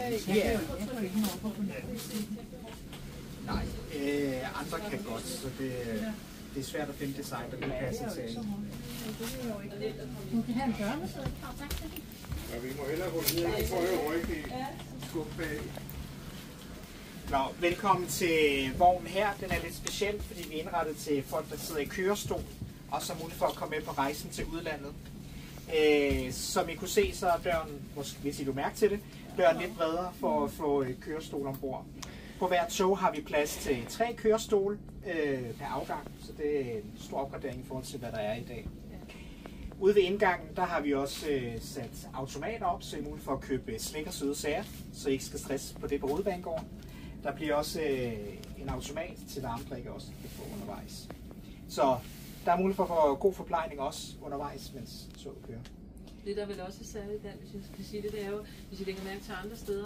Ja. Nej, andre kan godt, så det er svært at finde design, der kan passe til. Du kan have en børnesæde. Ja, vi må hellere gå videre, vi får jo rigtig skub bag. Nå, velkommen til vognen her. Den er lidt speciel, fordi vi er indrettet til folk, der sidder i kørestol, og så mulighed for at komme med på rejsen til udlandet. Som I kunne se, så er døren, hvis I du mærke til det, døren lidt bredere for at få kørestol ombord. På hvert tog har vi plads til 3 kørestole per afgang, så det er en stor opgradering i forhold til, hvad der er i dag. Ude ved indgangen, der har vi også sat automater op, så I er mulighed for at købe slik og søde sager, så I ikke skal stresse på det på hovedbanegården. Der bliver også en automat til varmedrikke også undervejs. Så der er mulighed for at få god forplejning også undervejs, mens toget kører. Det der vel også er særligt, hvis jeg skal sige det, det er jo, hvis I lægger mærke til andre steder,